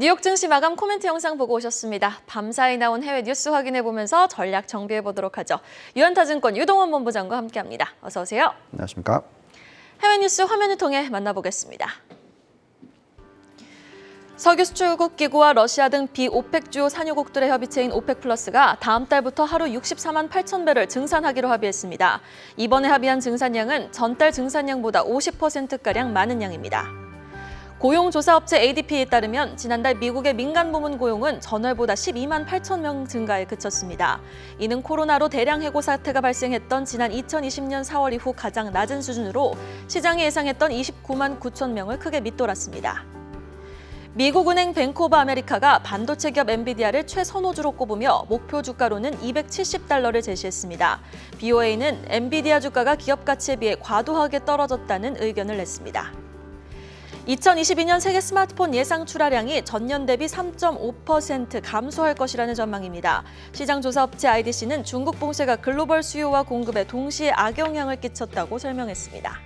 뉴욕 증시 마감 코멘트 영상 보고 오셨습니다. 밤사이 나온 해외 뉴스 확인해보면서 전략 정비해보도록 하죠. 유한타증권 유동원 본부장과 함께합니다. 어서 오세요. 안녕하십니까. 해외 뉴스 화면을 통해 만나보겠습니다. 석유 수출국 기구와 러시아 등 비오펙 주요 산유국들의 협의체인 오펙 플러스가 다음 달부터 하루 64만 8천 배를 증산하기로 합의했습니다. 이번에 합의한 증산량은 전달 증산량보다 50%가량 많은 양입니다. 고용조사업체 ADP에 따르면 지난달 미국의 민간 부문 고용은 전월보다 12만 8천 명 증가에 그쳤습니다. 이는 코로나로 대량 해고 사태가 발생했던 지난 2020년 4월 이후 가장 낮은 수준으로 시장이 예상했던 29만 9천 명을 크게 밑돌았습니다. 미국은행 뱅크 오브 아메리카가 반도체 기업 엔비디아를 최선호주로 꼽으며 목표 주가로는 $270를 제시했습니다. BOA는 엔비디아 주가가 기업 가치에 비해 과도하게 떨어졌다는 의견을 냈습니다. 2022년 세계 스마트폰 예상 출하량이 전년 대비 3.5% 감소할 것이라는 전망입니다. 시장 조사업체 IDC는 중국 봉쇄가 글로벌 수요와 공급에 동시에 악영향을 끼쳤다고 설명했습니다.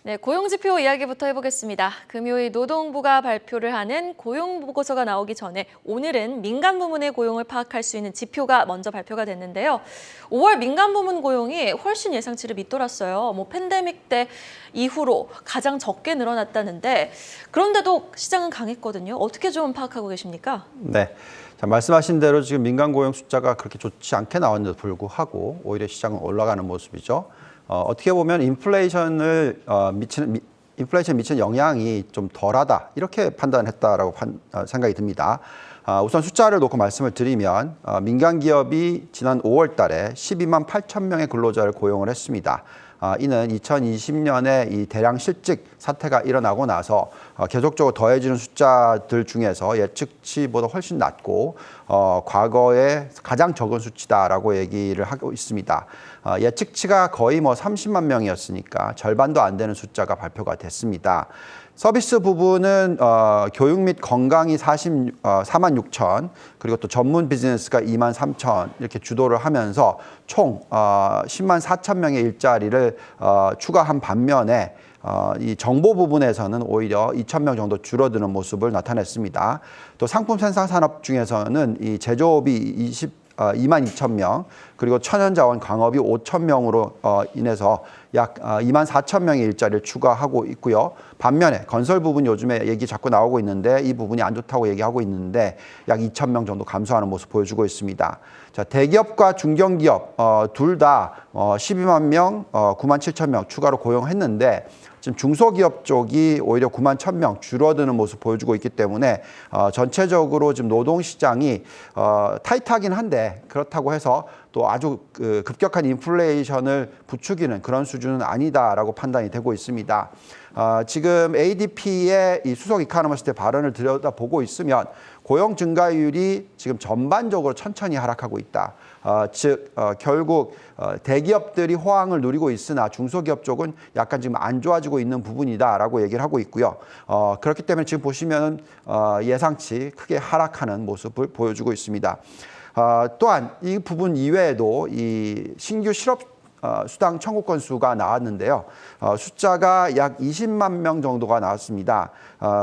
네, 고용지표 이야기부터 해보겠습니다. 금요일 노동부가 발표를 하는 고용보고서가 나오기 전에 오늘은 민간 부문의 고용을 파악할 수 있는 지표가 먼저 발표가 됐는데요. 5월 민간 부문 고용이 훨씬 예상치를 밑돌았어요. 팬데믹 때 이후로 가장 적게 늘어났다는데 그런데도 시장은 강했거든요. 어떻게 좀 파악하고 계십니까? 네. 자, 말씀하신 대로 지금 민간 고용 숫자가 그렇게 좋지 않게 나왔는데도 불구하고 오히려 시장은 올라가는 모습이죠. 어떻게 보면 인플레이션 미치는 영향이 좀 덜하다 이렇게 판단했다라고 생각이 듭니다. 우선 숫자를 놓고 말씀을 드리면 민간 기업이 지난 5월 달에 12만 8천 명의 근로자를 고용을 했습니다. 이는 2020년에 이 대량 실직 사태가 일어나고 나서 계속적으로 더해지는 숫자들 중에서 예측치보다 훨씬 낮고 과거에 가장 적은 수치다라고 얘기를 하고 있습니다. 예측치가 거의 30만 명이었으니까 절반도 안 되는 숫자가 발표가 됐습니다. 서비스 부분은 교육 및 건강이 4만 6천, 그리고 또 전문 비즈니스가 2만 3천 이렇게 주도를 하면서 총 10만 4천 명의 일자리를 추가한 반면에 이 정보 부분에서는 오히려 2천 명 정도 줄어드는 모습을 나타냈습니다. 또 상품 생산 산업 중에서는 이 제조업이 2만 2천 명, 그리고 천연자원 광업이 5천 명으로 인해서 약 2만 4천 명의 일자리를 추가하고 있고요. 반면에 건설 부분 요즘에 얘기 자꾸 나오고 있는데 이 부분이 안 좋다고 얘기하고 있는데 약 2천 명 정도 감소하는 모습 보여주고 있습니다. 자, 대기업과 중견기업 둘 다 12만 명, 9만 7천 명 추가로 고용했는데 지금 중소기업 쪽이 오히려 9만 1천 명 줄어드는 모습 보여주고 있기 때문에 전체적으로 지금 노동시장이 타이트하긴 한데 그렇다고 해서 또 아주 급격한 인플레이션을 부추기는 그런 수준은 아니다라고 판단이 되고 있습니다. 지금 ADP의 이 수석 이코노미스트의 발언을 들여다보고 있으면 고용 증가율이 지금 전반적으로 천천히 하락하고 있다. 즉 결국 대기업들이 호황을 누리고 있으나 중소기업 쪽은 약간 지금 안 좋아지고 있는 부분이다라고 얘기를 하고 있고요. 그렇기 때문에 지금 보시면 예상치 크게 하락하는 모습을 보여주고 있습니다. 또한 이 부분 이외에도 이 신규 실업 수당 청구 건수가 나왔는데요. 숫자가 약 20만 명 정도가 나왔습니다.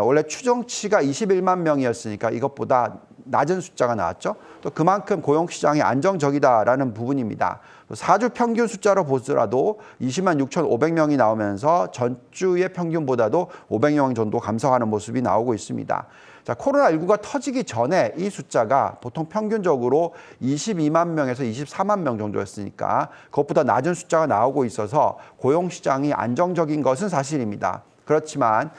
원래 추정치가 21만 명이었으니까 이것보다 낮은 숫자가 나왔죠. 또 그만큼 고용시장이 안정적이다라는 부분입니다. 4주 평균 숫자로 보더라도 20만 6,500명이 나오면서 전주의 평균보다도 500명 정도 감소하는 모습이 나오고 있습니다. 자, 코로나19가 터지기 전에 이 숫자가 보통 평균적으로 22만 명에서 24만 명 정도였으니까 그것보다 낮은 숫자가 나오고 있어서 고용시장이 안정적인 것은 사실입니다. 그렇지만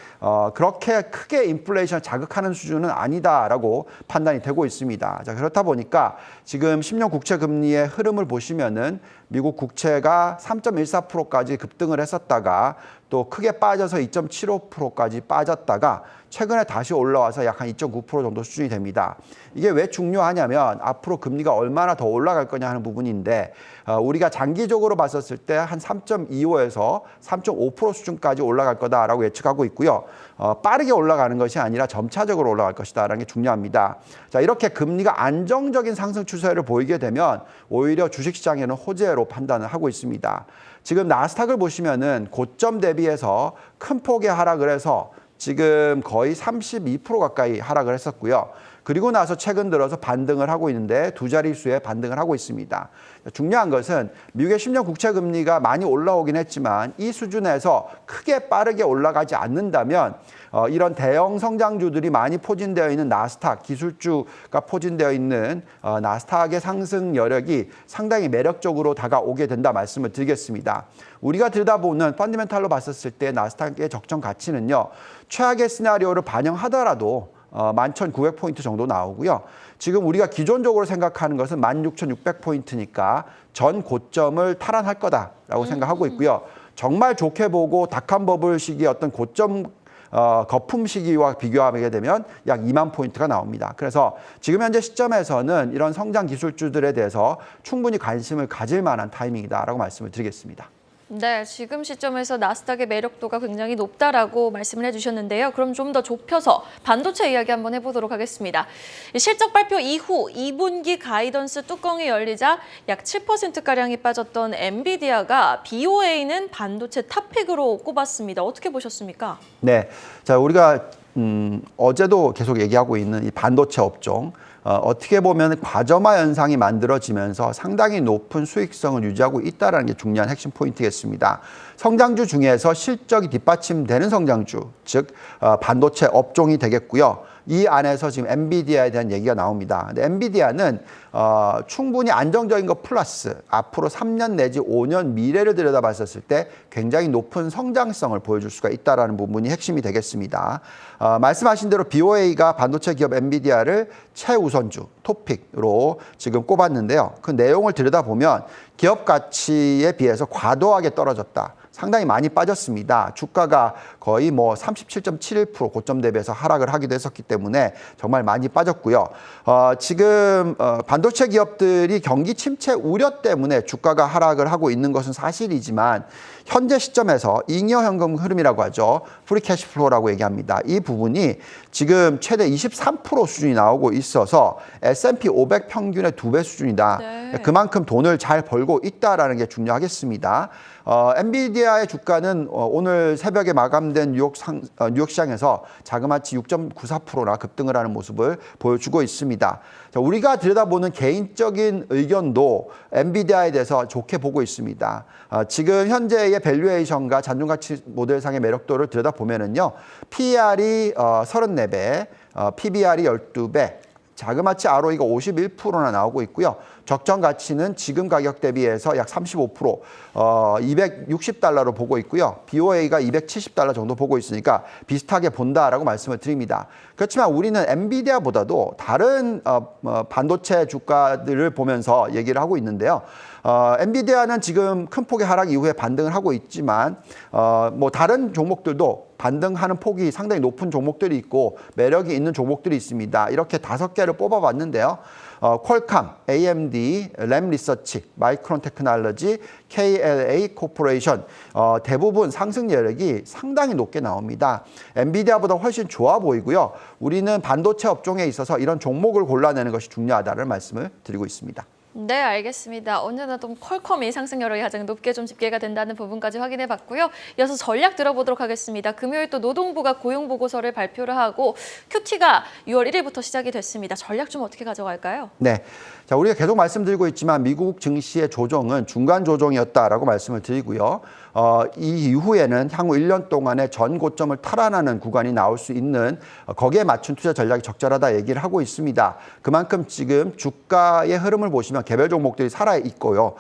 그렇게 크게 인플레이션을 자극하는 수준은 아니다라고 판단이 되고 있습니다. 자, 그렇다 보니까 지금 10년 국채 금리의 흐름을 보시면은 미국 국채가 3.14%까지 급등을 했었다가 또 크게 빠져서 2.75%까지 빠졌다가 최근에 다시 올라와서 약 한 2.9% 정도 수준이 됩니다. 이게 왜 중요하냐면 앞으로 금리가 얼마나 더 올라갈 거냐 하는 부분인데 우리가 장기적으로 봤었을 때 한 3.25에서 3.5% 수준까지 올라갈 거다라고 예측하고 있고요. 빠르게 올라가는 것이 아니라 점차적으로 올라갈 것이다라는 게 중요합니다. 자, 이렇게 금리가 안정적인 상승 추세를 보이게 되면 오히려 주식시장에는 호재로 판단을 하고 있습니다. 지금 나스닥을 보시면은 고점 대비해서 큰 폭의 하락을 해서 지금 거의 32% 가까이 하락을 했었고요. 그리고 나서 최근 들어서 반등을 하고 있는데 두 자릿수의 반등을 하고 있습니다. 중요한 것은 미국의 10년 국채 금리가 많이 올라오긴 했지만 이 수준에서 크게 빠르게 올라가지 않는다면 이런 대형 성장주들이 많이 포진되어 있는 나스닥, 기술주가 포진되어 있는 나스닥의 상승 여력이 상당히 매력적으로 다가오게 된다 말씀을 드리겠습니다. 우리가 들여다보는 펀더멘탈로 봤었을 때 나스닥의 적정 가치는요. 최악의 시나리오를 반영하더라도 11,900포인트 정도 나오고요. 지금 우리가 기존적으로 생각하는 것은 16,600포인트니까 전 고점을 탈환할 거다라고 생각하고 있고요. 정말 좋게 보고 닥한버블 시기의 어떤 고점 거품 시기와 비교하게 되면 약 2만 포인트가 나옵니다. 그래서 지금 현재 시점에서는 이런 성장 기술주들에 대해서 충분히 관심을 가질 만한 타이밍이다라고 말씀을 드리겠습니다. 네, 지금 시점에서 나스닥의 매력도가 굉장히 높다라고 말씀을 해주셨는데요. 그럼 좀 더 좁혀서 반도체 이야기 한번 해보도록 하겠습니다. 실적 발표 이후 2분기 가이던스 뚜껑이 열리자 약 7%가량이 빠졌던 엔비디아가 BOA는 반도체 탑픽으로 꼽았습니다. 어떻게 보셨습니까? 네, 자 우리가 어제도 계속 얘기하고 있는 이 반도체 업종 어떻게 보면 과점화 현상이 만들어지면서 상당히 높은 수익성을 유지하고 있다는 게 중요한 핵심 포인트겠습니다. 성장주 중에서 실적이 뒷받침되는 성장주, 즉 반도체 업종이 되겠고요. 이 안에서 지금 엔비디아에 대한 얘기가 나옵니다. 근데 엔비디아는 충분히 안정적인 것 플러스 앞으로 3년 내지 5년 미래를 들여다봤었을 때 굉장히 높은 성장성을 보여줄 수가 있다는 부분이 핵심이 되겠습니다. 말씀하신 대로 BOA가 반도체 기업 엔비디아를 최우선주, 톱픽으로 지금 꼽았는데요. 그 내용을 들여다보면 기업 가치에 비해서 과도하게 떨어졌다. 상당히 많이 빠졌습니다. 주가가 거의 37.71% 고점 대비해서 하락을 하기도 했었기 때문에 정말 많이 빠졌고요. 지금 반도체 기업들이 경기 침체 우려 때문에 주가가 하락을 하고 있는 것은 사실이지만 현재 시점에서 잉여 현금 흐름이라고 하죠. 프리 캐시플로우라고 얘기합니다. 이 부분이 지금 최대 23% 수준이 나오고 있어서 S&P 500 평균의 2배 수준이다. 네. 그만큼 돈을 잘 벌고 있다라는 게 중요하겠습니다. 엔비디아의 주가는 오늘 새벽에 마감된 뉴욕 시장에서 자그마치 6.94%나 급등을 하는 모습을 보여주고 있습니다. 자, 우리가 들여다보는 개인적인 의견도 엔비디아에 대해서 좋게 보고 있습니다. 지금 현재의 밸류에이션과 잔존가치 모델상의 매력도를 들여다보면은요, PER이 34배, PBR이 12배, 자그마치 ROE가 51%나 나오고 있고요. 적정 가치는 지금 가격 대비해서 약 35%, 260달러로 보고 있고요. BOA가 270달러 정도 보고 있으니까 비슷하게 본다라고 말씀을 드립니다. 그렇지만 우리는 엔비디아보다도 다른 반도체 주가들을 보면서 얘기를 하고 있는데요. 엔비디아는 지금 큰 폭의 하락 이후에 반등을 하고 있지만 다른 종목들도 반등하는 폭이 상당히 높은 종목들이 있고 매력이 있는 종목들이 있습니다. 이렇게 5개를 뽑아봤는데요. 퀄컴, AMD, 램 리서치, 마이크론 테크놀로지, KLA 코퍼레이션 대부분 상승 여력이 상당히 높게 나옵니다. 엔비디아보다 훨씬 좋아 보이고요. 우리는 반도체 업종에 있어서 이런 종목을 골라내는 것이 중요하다는 말씀을 드리고 있습니다. 네, 알겠습니다. 언제나 좀 퀄컴이 상승 여력이 가장 높게 좀 집계가 된다는 부분까지 확인해 봤고요. 이어서 전략 들어보도록 하겠습니다. 금요일 또 노동부가 고용 보고서를 발표를 하고 QT가 6월 1일부터 시작이 됐습니다. 전략 좀 어떻게 가져갈까요? 네. 자, 우리가 계속 말씀드리고 있지만 미국 증시의 조정은 중간 조정이었다라고 말씀을 드리고요. 이 이후에는 향후 1년 동안의 전 고점을 탈환하는 구간이 나올 수 있는 거기에 맞춘 투자 전략이 적절하다 얘기를 하고 있습니다. 그만큼 지금 주가의 흐름을 보시면 개별 종목들이 살아있고요.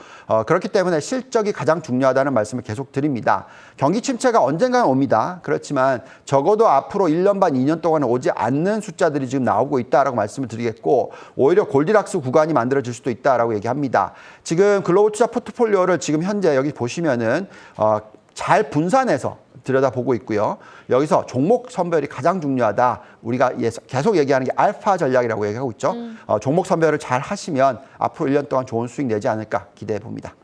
그렇기 때문에 실적이 가장 중요하다는 말씀을 계속 드립니다. 경기 침체가 언젠가는 옵니다. 그렇지만 적어도 앞으로 1년 반, 2년 동안은 오지 않는 숫자들이 지금 나오고 있다라고 말씀을 드리겠고 오히려 골디락스 구간이 만들어질 수도 있다라고 얘기합니다. 지금 글로벌 투자 포트폴리오를 지금 현재 여기 보시면은 잘 분산해서 들여다보고 있고요. 여기서 종목 선별이 가장 중요하다. 우리가 계속 얘기하는 게 알파 전략이라고 얘기하고 있죠. 종목 선별을 잘 하시면 앞으로 1년 동안 좋은 수익 내지 않을까 기대해 봅니다.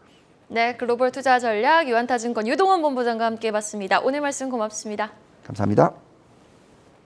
네, 글로벌 투자 전략 유한타증권 유동원 본부장과 함께 해봤습니다. 오늘 말씀 고맙습니다. 감사합니다.